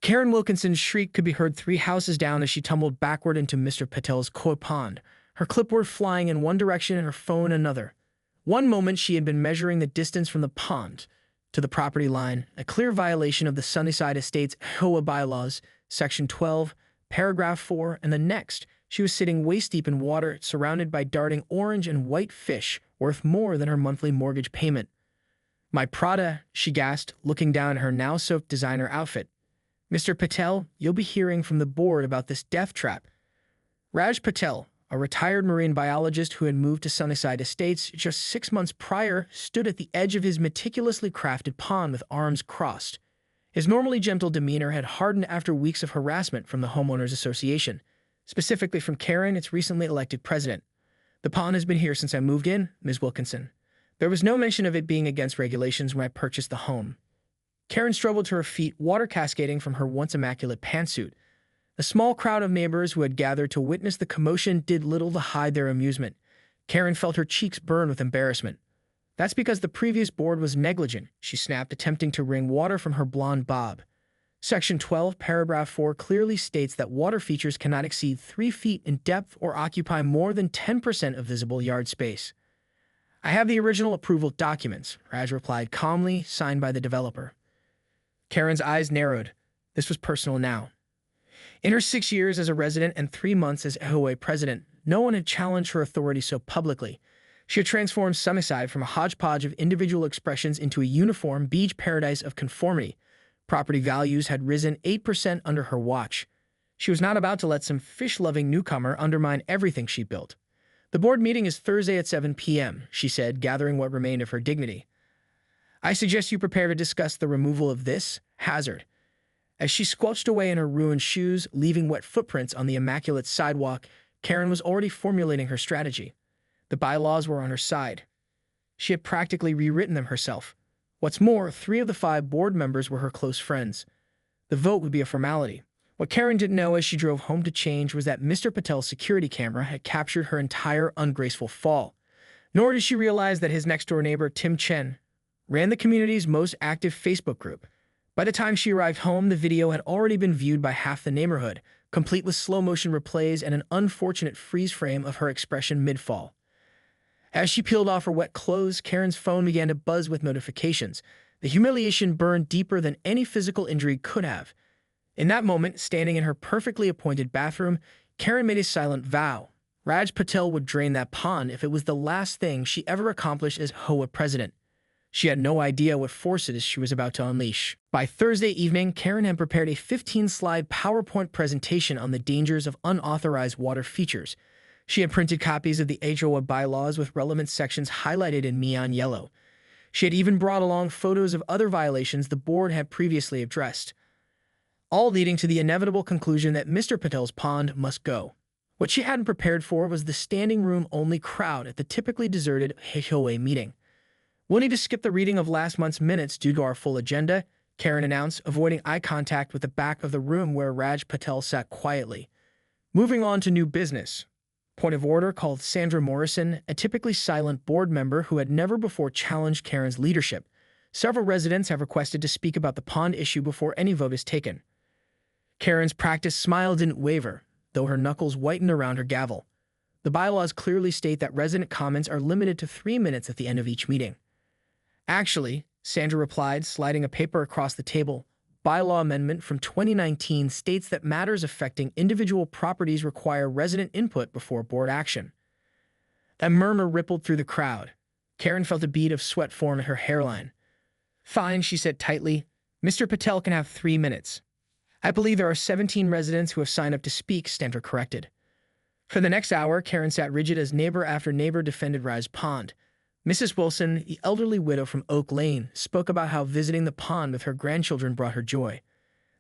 Karen Wilkinson's shriek could be heard 3 houses down as she tumbled backward into Mr. Patel's koi pond, her clipboard flying in one direction and her phone another. One moment she had been measuring the distance from the pond to the property line, a clear violation of the Sunnyside Estates HOA bylaws, Section 12, Paragraph 4, and the next, she was sitting waist-deep in water, surrounded by darting orange and white fish worth more than her monthly mortgage payment. "My Prada," she gasped, looking down at her now-soaked designer outfit. "Mr. Patel, you'll be hearing from the board about this death trap." Raj Patel, a retired marine biologist who had moved to Sunnyside Estates just 6 months prior, stood at the edge of his meticulously crafted pond with arms crossed. His normally gentle demeanor had hardened after weeks of harassment from the Homeowners Association, specifically from Karen, its recently elected president. "The pond has been here since I moved in, Ms. Wilkinson. There was no mention of it being against regulations when I purchased the home." Karen struggled to her feet, water cascading from her once immaculate pantsuit. A small crowd of neighbors who had gathered to witness the commotion did little to hide their amusement. Karen felt her cheeks burn with embarrassment. "That's because the previous board was negligent," she snapped, attempting to wring water from her blonde bob. Section 12, Paragraph 4 clearly states that water features cannot exceed 3 feet in depth or occupy more than 10% of visible yard space. "I have the original approval documents," Raj replied calmly, signed by the developer. Karen's eyes narrowed. This was personal now. In her 6 years as a resident and 3 months as HOA president, no one had challenged her authority so publicly. She had transformed Sunnyside from a hodgepodge of individual expressions into a uniform beach paradise of conformity. Property values had risen 8% under her watch. She was not about to let some fish-loving newcomer undermine everything she built. "The board meeting is Thursday at 7 p.m., she said, gathering what remained of her dignity. "I suggest you prepare to discuss the removal of this hazard." As she squelched away in her ruined shoes, leaving wet footprints on the immaculate sidewalk, Karen was already formulating her strategy. The bylaws were on her side. She had practically rewritten them herself. What's more, 3 of the 5 board members were her close friends. The vote would be a formality. What Karen didn't know as she drove home to change was that Mr. Patel's security camera had captured her entire ungraceful fall. Nor did she realize that his next-door neighbor, Tim Chen, ran the community's most active Facebook group. By the time she arrived home, the video had already been viewed by half the neighborhood, complete with slow-motion replays and an unfortunate freeze frame of her expression mid-fall. As she peeled off her wet clothes, Karen's phone began to buzz with notifications. The humiliation burned deeper than any physical injury could have. In that moment, standing in her perfectly appointed bathroom, Karen made a silent vow. Raj Patel would drain that pond if it was the last thing she ever accomplished as HOA president. She had no idea what forces she was about to unleash. By Thursday evening, Karen had prepared a 15-slide PowerPoint presentation on the dangers of unauthorized water features. She had printed copies of the HOA bylaws with relevant sections highlighted in neon yellow. She had even brought along photos of other violations the board had previously addressed, all leading to the inevitable conclusion that Mr. Patel's pond must go. What she hadn't prepared for was the standing room-only crowd at the typically deserted HOA meeting. "We'll need to skip the reading of last month's minutes due to our full agenda," Karen announced, avoiding eye contact with the back of the room where Raj Patel sat quietly. "Moving on to new business." Point of order, called Sandra Morrison, a typically silent board member who had never before challenged Karen's leadership. "Several residents have requested to speak about the pond issue before any vote is taken." Karen's practiced smile didn't waver, though her knuckles whitened around her gavel. The bylaws clearly state that resident comments are limited to 3 minutes at the end of each meeting. "Actually," Sandra replied, sliding a paper across the table, "bylaw amendment from 2019 states that matters affecting individual properties require resident input before board action." A murmur rippled through the crowd. Karen felt a bead of sweat form at her hairline. "Fine," she said tightly. "Mr. Patel can have 3 minutes." "I believe there are 17 residents who have signed up to speak," Sandra corrected. For the next hour, Karen sat rigid as neighbor after neighbor defended Raj Pond. Mrs. Wilson, the elderly widow from Oak Lane, spoke about how visiting the pond with her grandchildren brought her joy.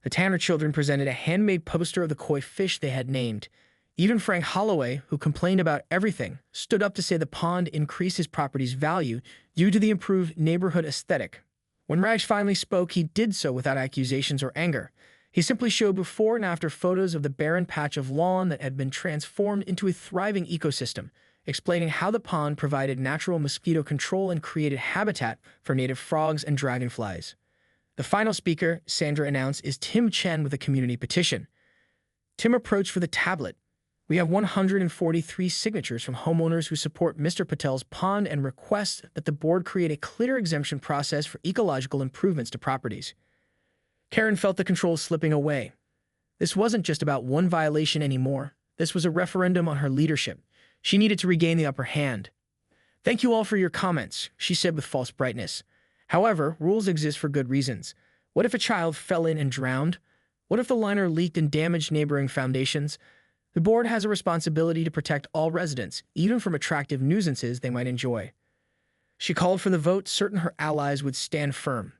The Tanner children presented a handmade poster of the koi fish they had named. Even Frank Holloway, who complained about everything, stood up to say the pond increased his property's value due to the improved neighborhood aesthetic. When Raj finally spoke, he did so without accusations or anger. He simply showed before and after photos of the barren patch of lawn that had been transformed into a thriving ecosystem, explaining how the pond provided natural mosquito control and created habitat for native frogs and dragonflies. The final speaker, Sandra announced, is Tim Chen with a community petition. Tim approached for the tablet. We have 143 signatures from homeowners who support Mr. Patel's pond and request that the board create a clear exemption process for ecological improvements to properties. Karen felt the controls slipping away. This wasn't just about one violation anymore. This was a referendum on her leadership. She needed to regain the upper hand. "Thank you all for your comments," she said with false brightness. "However, rules exist for good reasons. What if a child fell in and drowned? What if the liner leaked and damaged neighboring foundations? The board has a responsibility to protect all residents, even from attractive nuisances they might enjoy." She called for the vote, certain her allies would stand firm.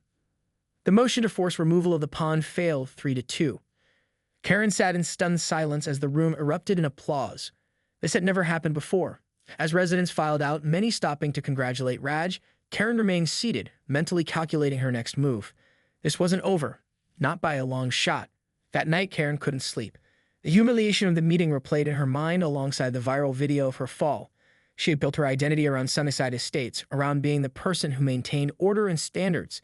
The motion to force removal of the pond failed 3-2. Karen sat in stunned silence as the room erupted in applause. This had never happened before. As residents filed out, many stopping to congratulate Raj, Karen remained seated, mentally calculating her next move. This wasn't over. Not by a long shot. That night, Karen couldn't sleep. The humiliation of the meeting replayed in her mind alongside the viral video of her fall. She had built her identity around Sunnyside Estates, around being the person who maintained order and standards.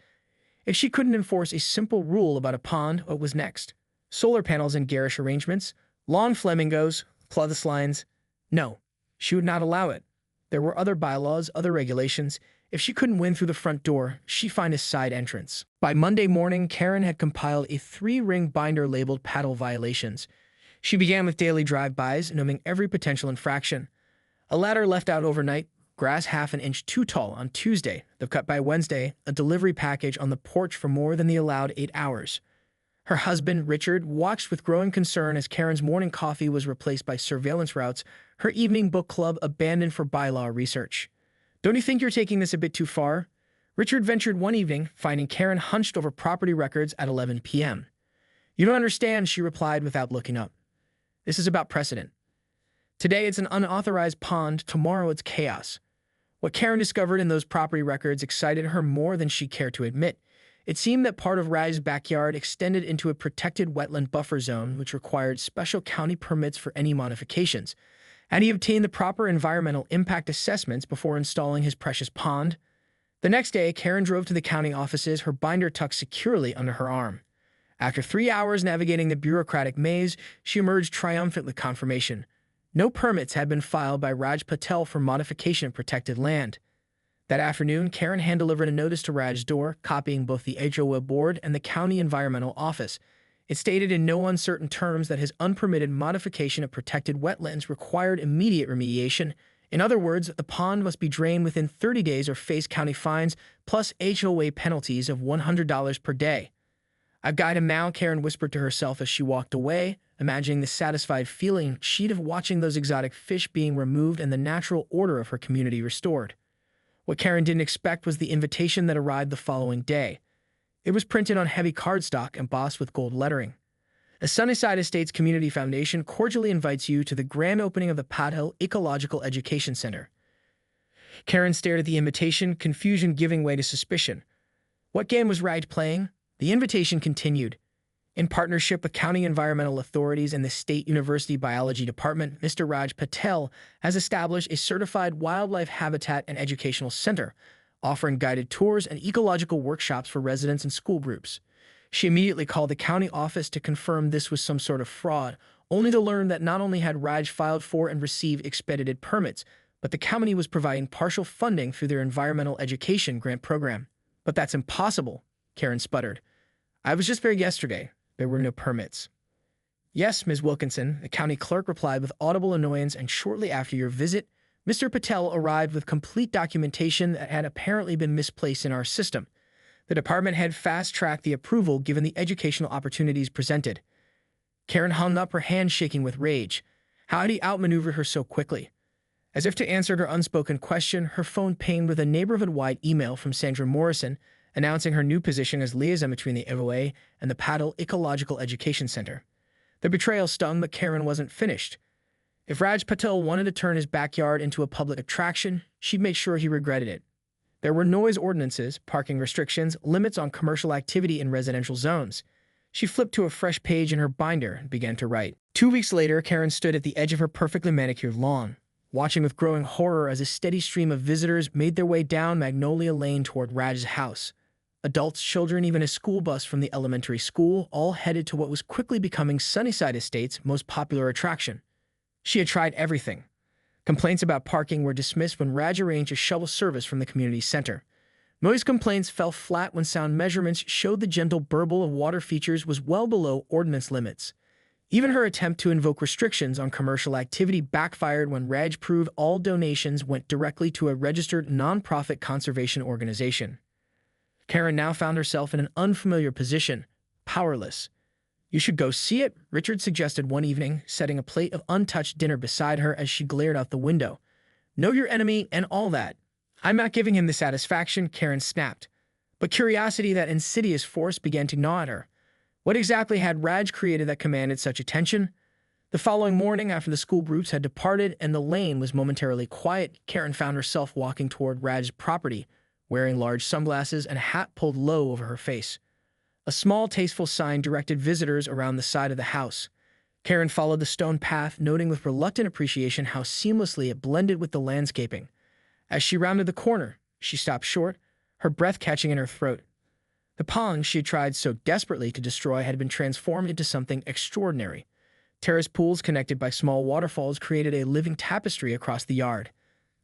If she couldn't enforce a simple rule about a pond, what was next? Solar panels and garish arrangements? Lawn flamingos? Clotheslines? No, she would not allow it. There were other bylaws, other regulations. If she couldn't win through the front door, she'd find a side entrance. By Monday morning, Karen had compiled a 3-ring binder labeled paddle violations. She began with daily drive-bys, naming every potential infraction. A ladder left out overnight, grass half an inch too tall on Tuesday, the cut by Wednesday, a delivery package on the porch for more than the allowed 8 hours. Her husband, Richard, watched with growing concern as Karen's morning coffee was replaced by surveillance routes, her evening book club abandoned for bylaw research. "Don't you think you're taking this a bit too far?" Richard ventured one evening, finding Karen hunched over property records at 11 p.m. "You don't understand," she replied without looking up. "This is about precedent. Today it's an unauthorized pond, tomorrow it's chaos." What Karen discovered in those property records excited her more than she cared to admit. It seemed that part of Raj's backyard extended into a protected wetland buffer zone, which required special county permits for any modifications. Had he obtained the proper environmental impact assessments before installing his precious pond? The next day, Karen drove to the county offices, her binder tucked securely under her arm. After 3 hours navigating the bureaucratic maze, she emerged triumphant with confirmation. No permits had been filed by Raj Patel for modification of protected land. That afternoon, Karen hand-delivered a notice to Raj's door, copying both the HOA board and the county environmental office. It stated in no uncertain terms that his unpermitted modification of protected wetlands required immediate remediation. In other words, the pond must be drained within 30 days or face county fines plus HOA penalties of $100 per day. "I've got him now," Karen whispered to herself as she walked away, imagining the satisfied feeling she'd have watching those exotic fish being removed and the natural order of her community restored. What Karen didn't expect was the invitation that arrived the following day. It was printed on heavy cardstock, embossed with gold lettering. The Sunnyside Estates Community Foundation cordially invites you to the grand opening of the Patel Ecological Education Center. Karen stared at the invitation, confusion giving way to suspicion. What game was Raj playing? The invitation continued. In partnership with county environmental authorities and the State University Biology Department, Mr. Raj Patel has established a certified wildlife habitat and educational center, offering guided tours and ecological workshops for residents and school groups. She immediately called the county office to confirm this was some sort of fraud, only to learn that not only had Raj filed for and received expedited permits, but the county was providing partial funding through their environmental education grant program. "But that's impossible," Karen sputtered. "I was just there yesterday. There were no permits." "Yes, Ms. Wilkinson," the county clerk replied with audible annoyance, "and shortly after your visit, Mr. Patel arrived with complete documentation that had apparently been misplaced in our system. The department had fast-tracked the approval given the educational opportunities presented." Karen hung up, her hands shaking with rage. How had he outmaneuvered her so quickly? As if to answer her unspoken question, her phone pinged with a neighborhood-wide email from Sandra Morrison, announcing her new position as liaison between the HOA and the Paddle Ecological Education Center. The betrayal stung, but Karen wasn't finished. If Raj Patel wanted to turn his backyard into a public attraction, she'd make sure he regretted it. There were noise ordinances, parking restrictions, limits on commercial activity in residential zones. She flipped to a fresh page in her binder and began to write. 2 weeks later, Karen stood at the edge of her perfectly manicured lawn, watching with growing horror as a steady stream of visitors made their way down Magnolia Lane toward Raj's house. Adults, children, even a school bus from the elementary school, all headed to what was quickly becoming Sunnyside Estate's most popular attraction. She had tried everything. Complaints about parking were dismissed when Raj arranged a shuttle service from the community center. Noise complaints fell flat when sound measurements showed the gentle burble of water features was well below ordinance limits. Even her attempt to invoke restrictions on commercial activity backfired when Raj proved all donations went directly to a registered nonprofit conservation organization. Karen now found herself in an unfamiliar position, powerless. "You should go see it," Richard suggested one evening, setting a plate of untouched dinner beside her as she glared out the window. "Know your enemy and all that." "I'm not giving him the satisfaction," Karen snapped. But curiosity, that insidious force, began to gnaw at her. What exactly had Raj created that commanded such attention? The following morning, after the school groups had departed and the lane was momentarily quiet, Karen found herself walking toward Raj's property, wearing large sunglasses and a hat pulled low over her face. A small, tasteful sign directed visitors around the side of the house. Karen followed the stone path, noting with reluctant appreciation how seamlessly it blended with the landscaping. As she rounded the corner, she stopped short, her breath catching in her throat. The pond she had tried so desperately to destroy had been transformed into something extraordinary. Terrace pools connected by small waterfalls created a living tapestry across the yard.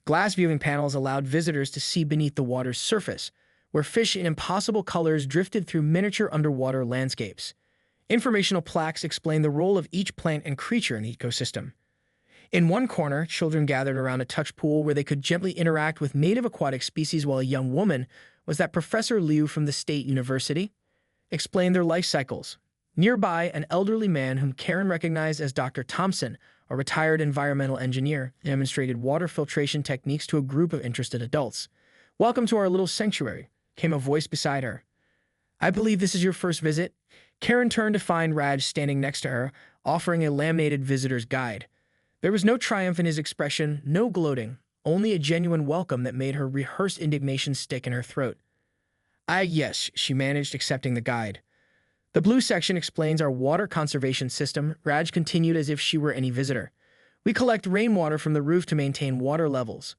Glass viewing panels allowed visitors to see beneath the water's surface, where fish in impossible colors drifted through miniature underwater landscapes. Informational plaques explained the role of each plant and creature in the ecosystem. In one corner, children gathered around a touch pool where they could gently interact with native aquatic species, while a young woman, was that Professor Liu from the State University, explained their life cycles. Nearby, an elderly man whom Karen recognized as Dr. Thompson, a retired environmental engineer, demonstrated water filtration techniques to a group of interested adults. "Welcome to our little sanctuary," came a voice beside her. "I believe this is your first visit?" Karen turned to find Raj standing next to her, offering a laminated visitor's guide. There was no triumph in his expression, no gloating, only a genuine welcome that made her rehearsed indignation stick in her throat. Yes," she managed, accepting the guide. "The blue section explains our water conservation system," Raj continued as if she were any visitor. "We collect rainwater from the roof to maintain water levels.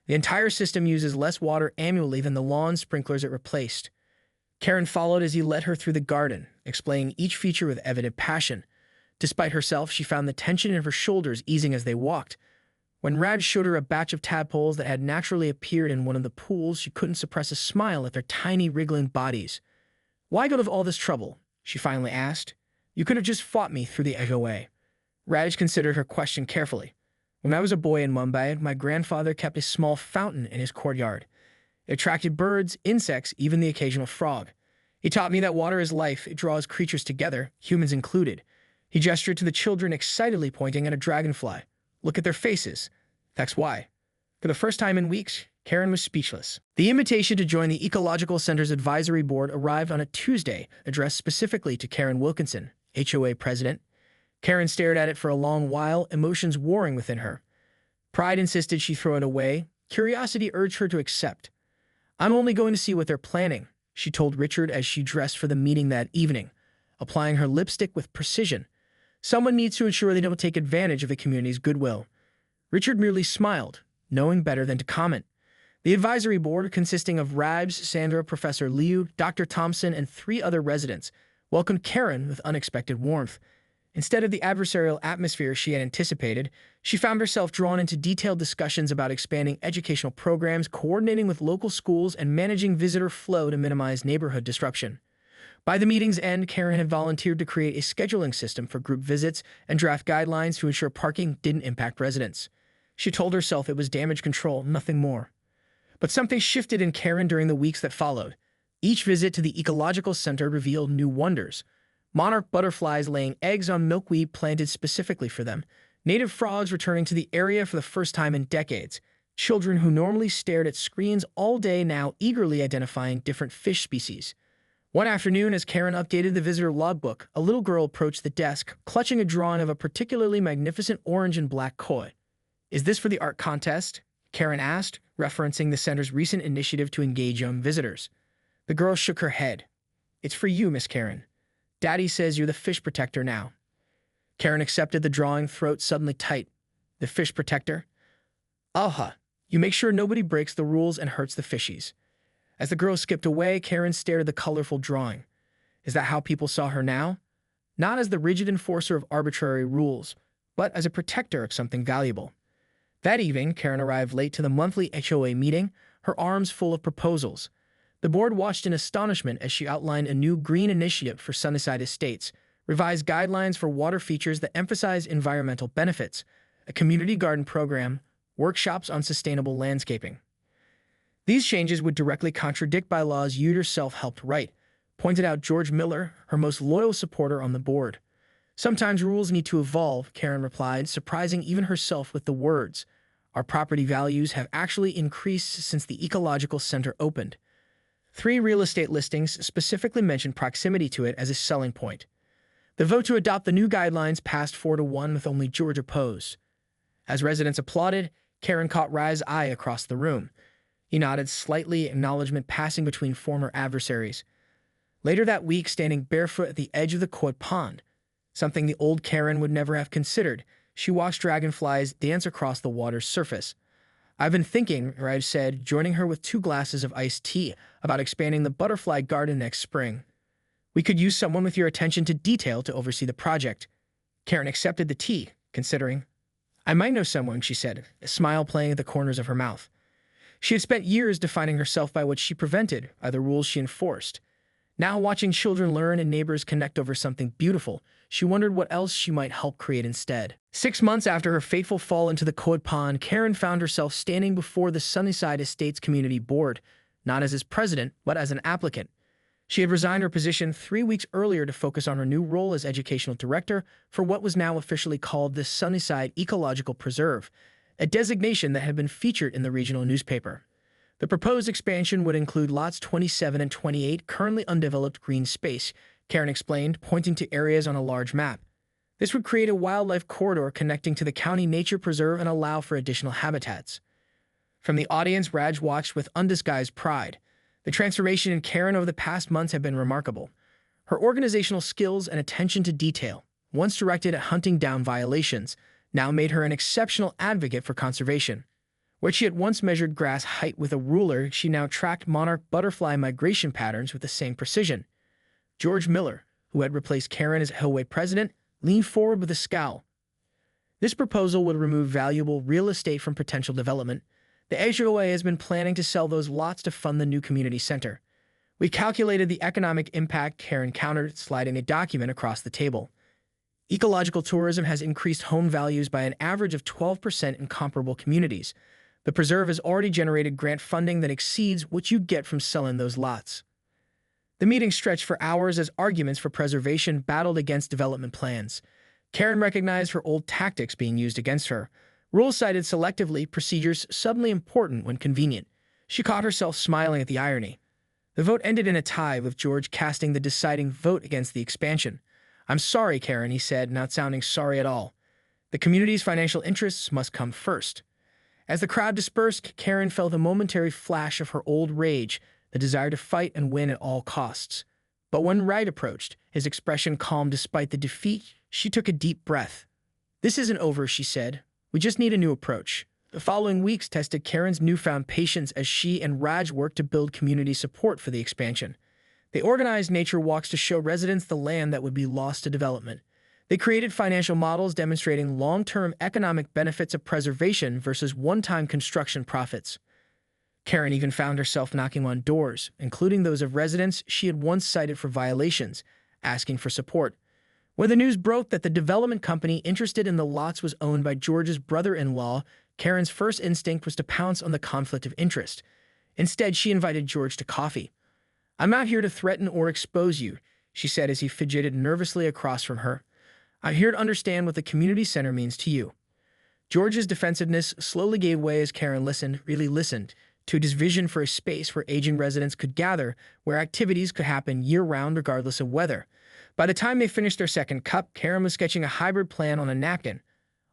The entire system uses less water annually than the lawn sprinklers it replaced." Karen followed as he led her through the garden, explaining each feature with evident passion. Despite herself, she found the tension in her shoulders easing as they walked. When Raj showed her a batch of tadpoles that had naturally appeared in one of the pools, she couldn't suppress a smile at their tiny, wriggling bodies. "Why go to all this trouble?" she finally asked. "You could have just fought me through the HOA." Raj considered her question carefully. "When I was a boy in Mumbai, my grandfather kept a small fountain in his courtyard. It attracted birds, insects, even the occasional frog. He taught me that water is life. It draws creatures together, humans included." He gestured to the children, excitedly pointing at a dragonfly. "Look at their faces. That's why." For the first time in weeks, Karen was speechless. The invitation to join the Ecological Center's advisory board arrived on a Tuesday, addressed specifically to Karen Wilkinson, HOA president. Karen stared at it for a long while, emotions warring within her. Pride insisted she throw it away. Curiosity urged her to accept. "I'm only going to see what they're planning," she told Richard as she dressed for the meeting that evening, applying her lipstick with precision. "Someone needs to ensure they don't take advantage of the community's goodwill." Richard merely smiled, knowing better than to comment. The advisory board, consisting of Raj, Sandra, Professor Liu, Dr. Thompson, and 3 other residents, welcomed Karen with unexpected warmth. Instead of the adversarial atmosphere she had anticipated, she found herself drawn into detailed discussions about expanding educational programs, coordinating with local schools, and managing visitor flow to minimize neighborhood disruption. By the meeting's end, Karen had volunteered to create a scheduling system for group visits and draft guidelines to ensure parking didn't impact residents. She told herself it was damage control, nothing more. But something shifted in Karen during the weeks that followed. Each visit to the Ecological Center revealed new wonders. Monarch butterflies laying eggs on milkweed planted specifically for them, native frogs returning to the area for the first time in decades, children who normally stared at screens all day now eagerly identifying different fish species. One afternoon, as Karen updated the visitor logbook, a little girl approached the desk, clutching a drawing of a particularly magnificent orange and black koi. "Is this for the art contest?" Karen asked, referencing the center's recent initiative to engage young visitors. The girl shook her head. "It's for you, Miss Karen. Daddy says you're the fish protector now." Karen accepted the drawing, throat suddenly tight. "The fish protector?" "Aha. You make sure nobody breaks the rules and hurts the fishies." As the girl skipped away, Karen stared at the colorful drawing. Is that how people saw her now? Not as the rigid enforcer of arbitrary rules, but as a protector of something valuable. That evening, Karen arrived late to the monthly HOA meeting, her arms full of proposals. The board watched in astonishment as she outlined a new green initiative for Sunnyside Estates, revised guidelines for water features that emphasize environmental benefits, a community garden program, workshops on sustainable landscaping. These changes would directly contradict bylaws you yourself helped write, pointed out George Miller, her most loyal supporter on the board. Sometimes rules need to evolve, Karen replied, surprising even herself with the words. Our property values have actually increased since the ecological center opened. 3 real estate listings specifically mentioned proximity to it as a selling point. The vote to adopt the new guidelines passed 4-1 with only George opposed. As residents applauded, Karen caught Raz's eye across the room. He nodded slightly, acknowledgement passing between former adversaries. Later that week, standing barefoot at the edge of the koi pond, something the old Karen would never have considered, she watched dragonflies dance across the water's surface. I've been thinking, Raj said, joining her with 2 glasses of iced tea, about expanding the butterfly garden next spring. We could use someone with your attention to detail to oversee the project. Karen accepted the tea, considering. I might know someone, she said, a smile playing at the corners of her mouth. She had spent years defining herself by what she prevented, by the rules she enforced. Now, watching children learn and neighbors connect over something beautiful, she wondered what else she might help create instead. 6 months after her fateful fall into the koi pond, Karen found herself standing before the Sunnyside Estates Community Board, not as its president, but as an applicant. She had resigned her position 3 weeks earlier to focus on her new role as educational director for what was now officially called the Sunnyside Ecological Preserve, a designation that had been featured in the regional newspaper. The proposed expansion would include lots 27 and 28, currently undeveloped green space, Karen explained, pointing to areas on a large map. This would create a wildlife corridor connecting to the county nature preserve and allow for additional habitats. From the audience, Raj watched with undisguised pride. The transformation in Karen over the past months had been remarkable. Her organizational skills and attention to detail, once directed at hunting down violations, now made her an exceptional advocate for conservation. Where she had once measured grass height with a ruler, she now tracked monarch butterfly migration patterns with the same precision. George Miller, who had replaced Karen as HOA president, leaned forward with a scowl. This proposal would remove valuable real estate from potential development. The HOA has been planning to sell those lots to fund the new community center. We calculated the economic impact, Karen countered, sliding a document across the table. Ecological tourism has increased home values by an average of 12% in comparable communities. The preserve has already generated grant funding that exceeds what you get from selling those lots. The meeting stretched for hours as arguments for preservation battled against development plans. Karen recognized her old tactics being used against her. Rules cited selectively, procedures suddenly important when convenient. She caught herself smiling at the irony. The vote ended in a tie, with George casting the deciding vote against the expansion. I'm sorry, Karen, he said, not sounding sorry at all. The community's financial interests must come first. As the crowd dispersed, Karen felt a momentary flash of her old rage, the desire to fight and win at all costs. But when Wright approached, his expression calm despite the defeat, she took a deep breath. This isn't over, she said. We just need a new approach. The following weeks tested Karen's newfound patience as she and Raj worked to build community support for the expansion. They organized nature walks to show residents the land that would be lost to development. They created financial models demonstrating long-term economic benefits of preservation versus one-time construction profits. Karen even found herself knocking on doors, including those of residents she had once cited for violations, asking for support. When the news broke that the development company interested in the lots was owned by George's brother-in-law, Karen's first instinct was to pounce on the conflict of interest. Instead, she invited George to coffee. I'm not here to threaten or expose you, she said as he fidgeted nervously across from her. I'm here to understand what the community center means to you. George's defensiveness slowly gave way as Karen really listened, to his vision for a space where aging residents could gather, where activities could happen year-round regardless of weather. By the time they finished their second cup, Karen was sketching a hybrid plan on a napkin,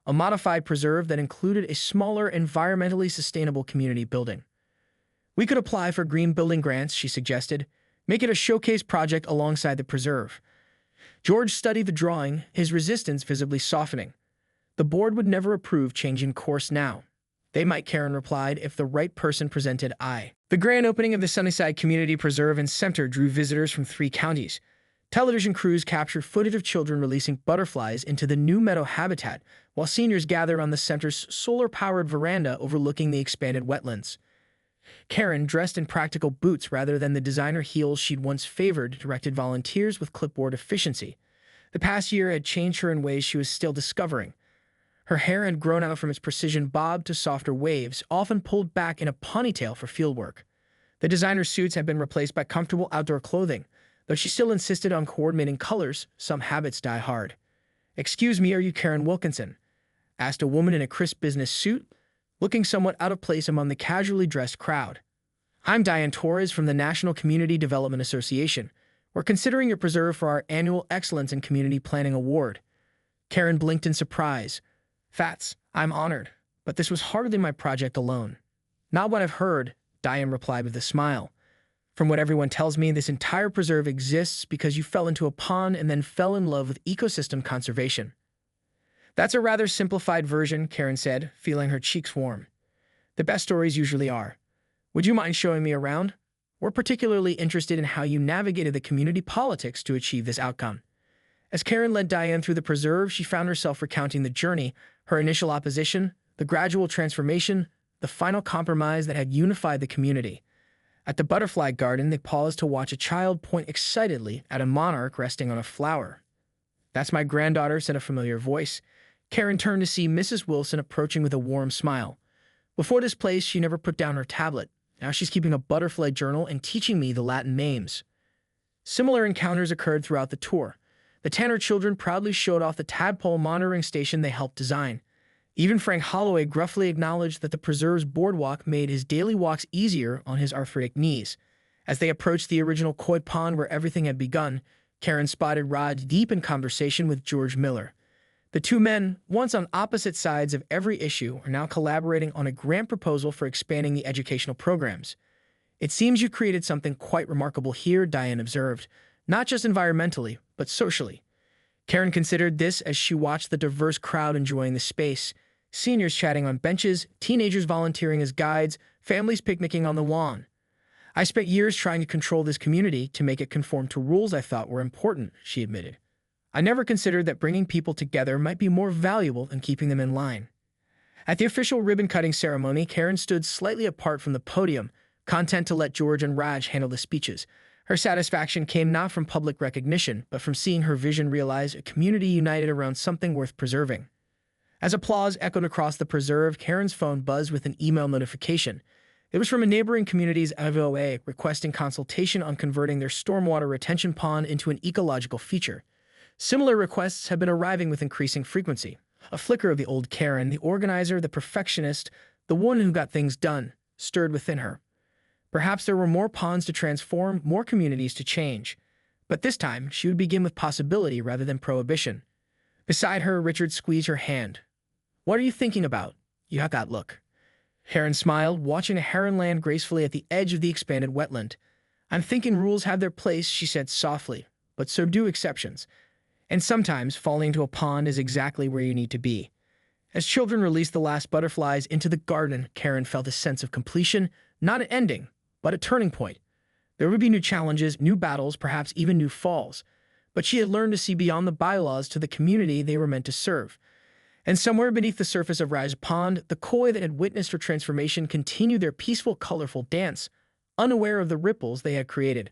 a modified preserve that included a smaller, environmentally sustainable community building. We could apply for green building grants, she suggested. Make it a showcase project alongside the preserve. George studied the drawing, his resistance visibly softening. The board would never approve changing course now. They might, Karen replied, if the right person presented I. The grand opening of the Sunnyside Community Preserve and Center drew visitors from 3 counties. Television crews captured footage of children releasing butterflies into the new meadow habitat, while seniors gathered on the center's solar-powered veranda overlooking the expanded wetlands. Karen, dressed in practical boots rather than the designer heels she'd once favored, directed volunteers with clipboard efficiency. The past year had changed her in ways she was still discovering. Her hair had grown out from its precision bob to softer waves, often pulled back in a ponytail for fieldwork. The designer suits had been replaced by comfortable outdoor clothing, though she still insisted on coordinating colors. Some habits die hard. "Excuse me, are you Karen Wilkinson?" asked a woman in a crisp business suit, looking somewhat out of place among the casually dressed crowd. "I'm Diane Torres from the National Community Development Association. We're considering your preserve for our annual Excellence in Community Planning Award." Karen blinked in surprise. "Fats, I'm honored, but this was hardly my project alone." "Not what I've heard," Diane replied with a smile. "From what everyone tells me, this entire preserve exists because you fell into a pond and then fell in love with ecosystem conservation." "That's a rather simplified version," Karen said, feeling her cheeks warm. "The best stories usually are. Would you mind showing me around? We're particularly interested in how you navigated the community politics to achieve this outcome." As Karen led Diane through the preserve, she found herself recounting the journey, her initial opposition, the gradual transformation, the final compromise that had unified the community. At the butterfly garden, they paused to watch a child point excitedly at a monarch resting on a flower. "That's my granddaughter," said a familiar voice. Karen turned to see Mrs. Wilson approaching with a warm smile. "Before this place, she never put down her tablet. Now she's keeping a butterfly journal and teaching me the Latin names." Similar encounters occurred throughout the tour. The Tanner children proudly showed off the tadpole monitoring station they helped design. Even Frank Holloway gruffly acknowledged that the preserve's boardwalk made his daily walks easier on his arthritic knees. As they approached the original koi pond where everything had begun, Karen spotted Rod deep in conversation with George Miller. The 2 men, once on opposite sides of every issue, are now collaborating on a grant proposal for expanding the educational programs. "It seems you created something quite remarkable here," Diane observed, "not just environmentally, but socially." Karen considered this as she watched the diverse crowd enjoying the space. Seniors chatting on benches, teenagers volunteering as guides, families picnicking on the lawn. "I spent years trying to control this community to make it conform to rules I thought were important," she admitted. "I never considered that bringing people together might be more valuable than keeping them in line." At the official ribbon-cutting ceremony, Karen stood slightly apart from the podium, content to let George and Raj handle the speeches. Her satisfaction came not from public recognition, but from seeing her vision realize a community united around something worth preserving. As applause echoed across the preserve, Karen's phone buzzed with an email notification. It was from a neighboring community's HOA requesting consultation on converting their stormwater retention pond into an ecological feature. Similar requests had been arriving with increasing frequency. A flicker of the old Karen, the organizer, the perfectionist, the one who got things done, stirred within her. Perhaps there were more ponds to transform, more communities to change. But this time, she would begin with possibility rather than prohibition. Beside her, Richard squeezed her hand. "What are you thinking about? You have that look." Karen smiled, watching a heron land gracefully at the edge of the expanded wetland. "I'm thinking rules have their place," she said softly, "but so do exceptions. And sometimes falling into a pond is exactly where you need to be." As children released the last butterflies into the garden, Karen felt a sense of completion, not an ending, but a turning point. There would be new challenges, new battles, perhaps even new falls. But she had learned to see beyond the bylaws to the community they were meant to serve. And somewhere beneath the surface of Raj Pond, the koi that had witnessed her transformation continued their peaceful, colorful dance, unaware of the ripples they had created.